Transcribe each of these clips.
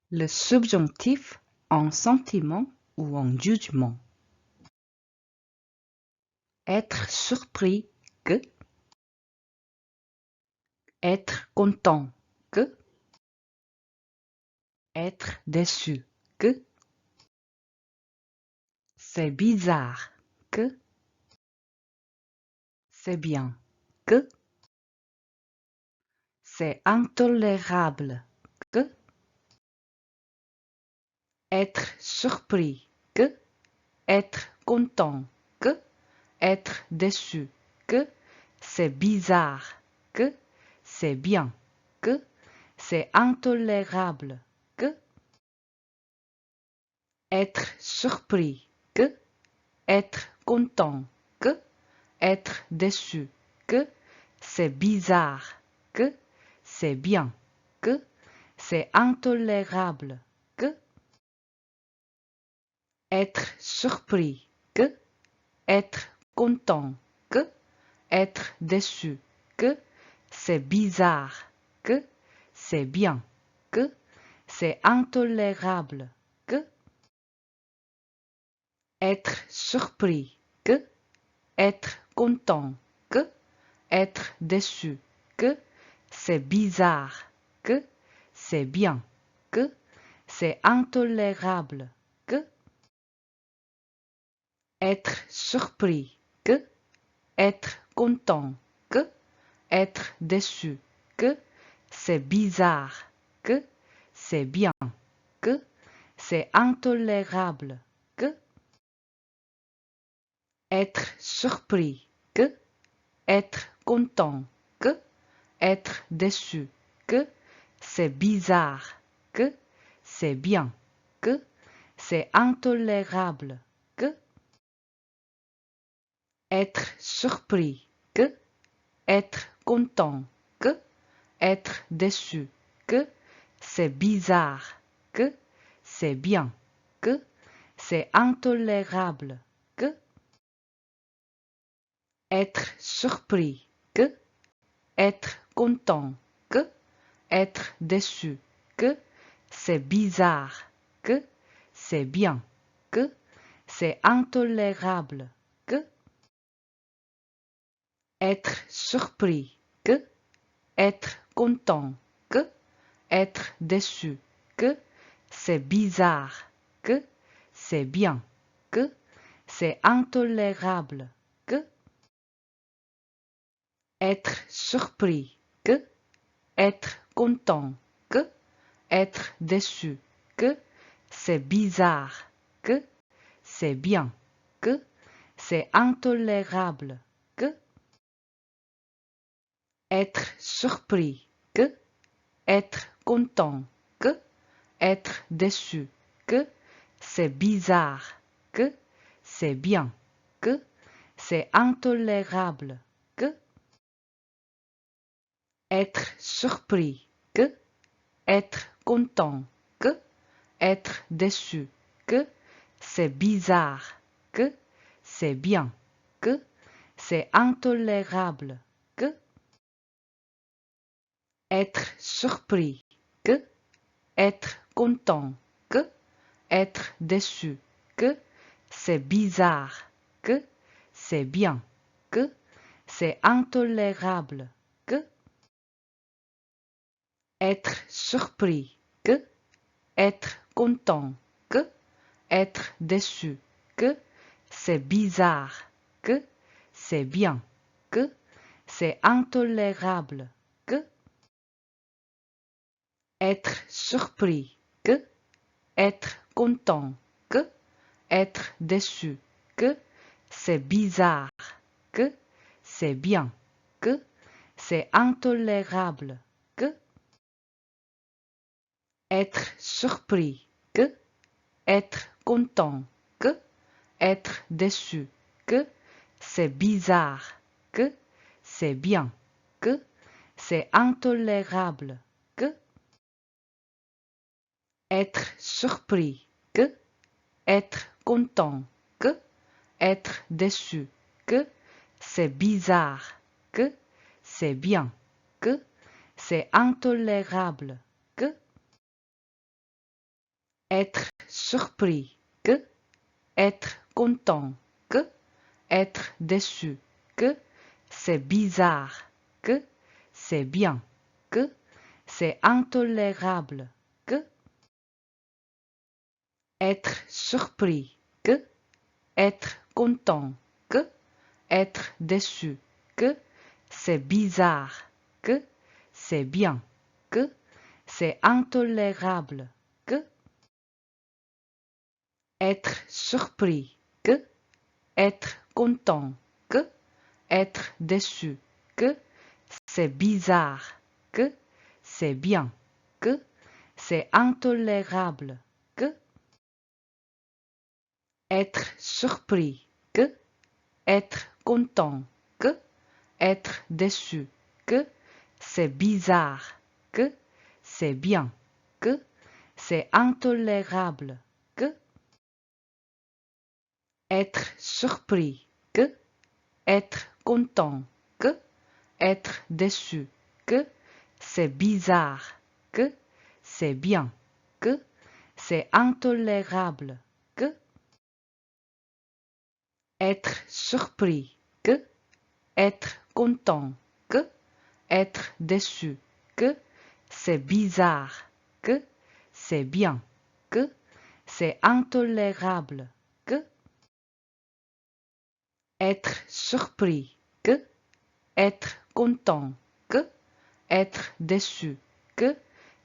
Le subjonctif en sentiment ou en jugement. Être surpris que, être content que, être déçu que, c'est bizarre que, c'est bien que, c'est intolérable que, être surpris que, être content que, être déçu que, c'est bizarre que, c'est bien que, c'est intolérable que, être surpris que, être content que, être déçu que, c'est bizarre que, c'est bien que, c'est intolérable que, être surpris que, être content que, être déçu que, c'est bizarre que, c'est bien que, c'est intolérable que, être surpris que, être content que, être déçu que, c'est bizarre que, c'est bien que, c'est intolérable que, être surpris que, être content que, être déçu que, c'est bizarre que, c'est bien que, c'est intolérable que, être surpris que, être content que, être déçu que, c'est bizarre que, c'est bien que, c'est intolérable que, être surpris que, être content que, être déçu que, c'est bizarre que, c'est bien que, c'est intolérable que, être surpris que, être content que, être déçu que, c'est bizarre que, c'est bien que, c'est intolérable que, être surpris que, être content que, être déçu que, c'est bizarre que, c'est bien que, c'est intolérable que, être surpris que, être content que, être déçu que, c'est bizarre que, c'est bien que, c'est intolérable que, être surpris que, être content que, être déçu que, c'est bizarre que, c'est bien que, c'est intolérable que, être surpris que, être content que, être déçu que, c'est bizarre que, c'est bien que, c'est intolérable que, être surpris que, être content que, être déçu que, c'est bizarre que, c'est bien que, c'est intolérable que, être surpris que, être content que, être déçu que, c'est bizarre que, c'est bien que, c'est intolérable que, être surpris que, être content que, être déçu que, c'est bizarre que, c'est bien que, c'est intolérable que, être surpris que, être content que, être déçu que, c'est bizarre que, c'est bien que, c'est intolérable que, être surpris que, être content que, être déçu que, c'est bizarre que, c'est bien que, c'est intolérable que, être surpris, que, être content, que, être déçu, que, c'est bizarre, que, c'est bien, que, c'est intolérable, que, être surpris, que, être content, que, être déçu, que, c'est bizarre, que, c'est bien, que, c'est intolérable, que, être surpris, que, être content, que, être déçu, que, c'est bizarre, que, c'est bien, que, c'est intolérable, que, être surpris, que, être content, que, être déçu, que, c'est bizarre, que, c'est bien, que, c'est intolérable, que, être surpris, que, être content, que, être déçu, que, c'est bizarre, que, c'est bien, que, c'est intolérable, que, être surpris, que, être content, que, être déçu, que, c'est bizarre, que, c'est bien, que, c'est intolérable, que, être surpris, que, être content, que, être déçu, que,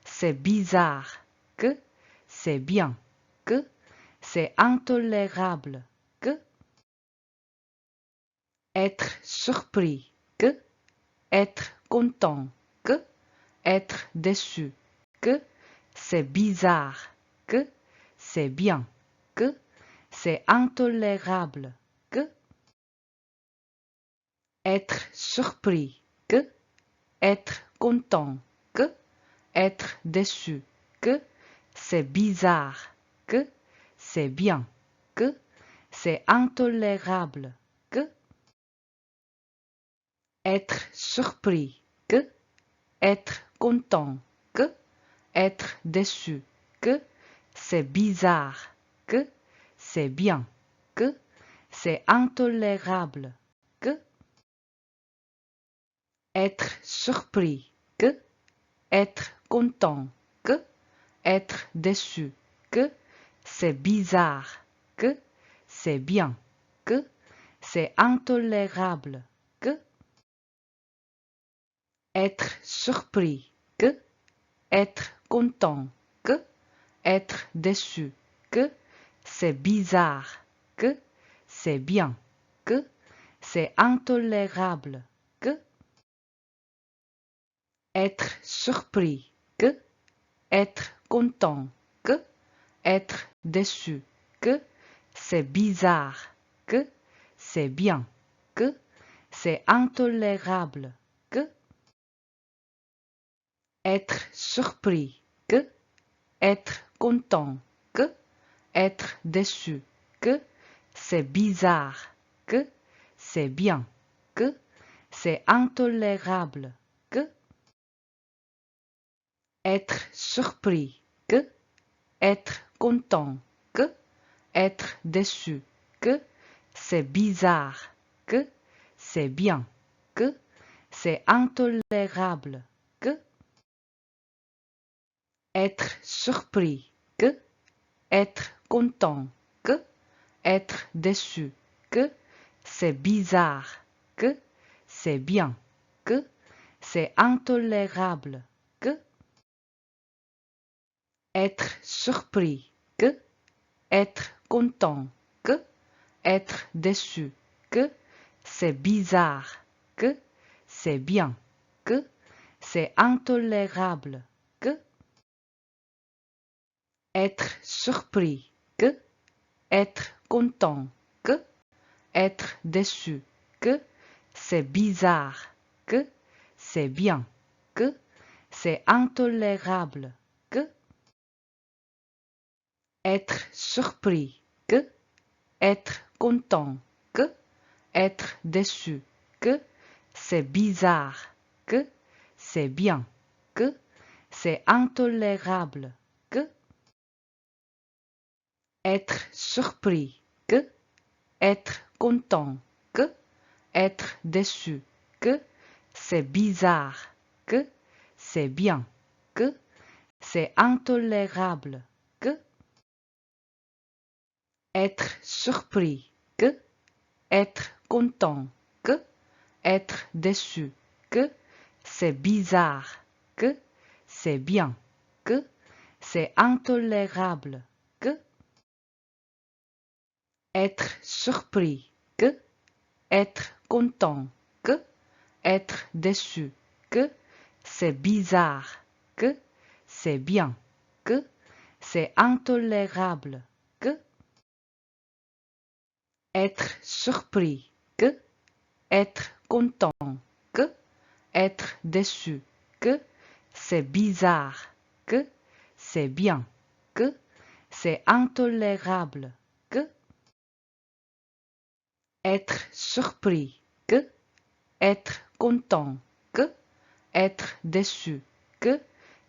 c'est bizarre, que, c'est bien, que, c'est intolérable, que, être surpris, que, être content, que, être déçu, que, c'est bizarre, que, c'est bien, que, c'est intolérable, que, être surpris, que, être content, que, être déçu, que, c'est bizarre, que, c'est bien, que, c'est intolérable, que, être surpris, que, être content, que, être déçu, que, c'est bizarre, que, c'est bien, que, c'est intolérable, que, être surpris, que, être content, que, être déçu, que, c'est bizarre, que, c'est bien, que, c'est intolérable, que, être surpris, que, être content, que, être déçu, que, c'est bizarre, que, c'est bien, que, c'est intolérable, que, être surpris, que, être content, que, être déçu, que, c'est bizarre, que, c'est bien, que, c'est intolérable, que, être surpris, que, être content, que, être déçu, que, c'est bizarre, que, c'est bien, que, c'est intolérable, que, être surpris, que, être content, que, être déçu, que, c'est bizarre, que, c'est bien, que, c'est intolérable, que, être surpris, que, être content, que, être déçu, que, c'est bizarre, que, c'est bien, que, c'est intolérable, que, être surpris, que, être content, que, être déçu, que, c'est bizarre, que, c'est bien, que, c'est intolérable, que, être surpris, que, être content, que, être déçu, que, c'est bizarre, que, c'est bien, que, c'est intolérable, que, être surpris, que, être content, que, être déçu, que, c'est bizarre, que, c'est bien, que, c'est intolérable, que, être surpris, que, être content, que, être déçu, que, c'est bizarre, que, c'est bien, que, c'est intolérable, que, être surpris, que, être content, que, être déçu, que, c'est bizarre, que, c'est bien, que, c'est intolérable, que, être surpris, que, être content, que, être déçu, que, c'est bizarre, que, c'est bien, que, c'est intolérable, que, être surpris, que, être content, que, être déçu, que, c'est bizarre, que, c'est bien, que, c'est intolérable, que, être surpris, que, être content, que, être déçu, que,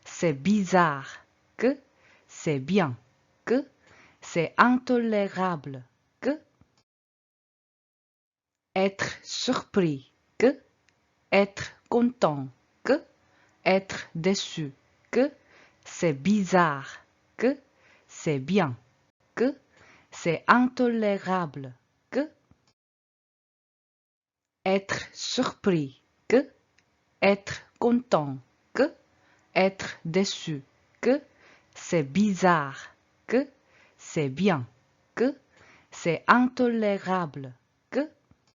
c'est bizarre, que, c'est bien, que, c'est intolérable, que, être surpris, que, être content, que, être déçu, que, c'est bizarre, que, c'est bien, que, c'est intolérable, que, être surpris, que, être content, que, être déçu, que, c'est bizarre, que, c'est bien, que, c'est intolérable,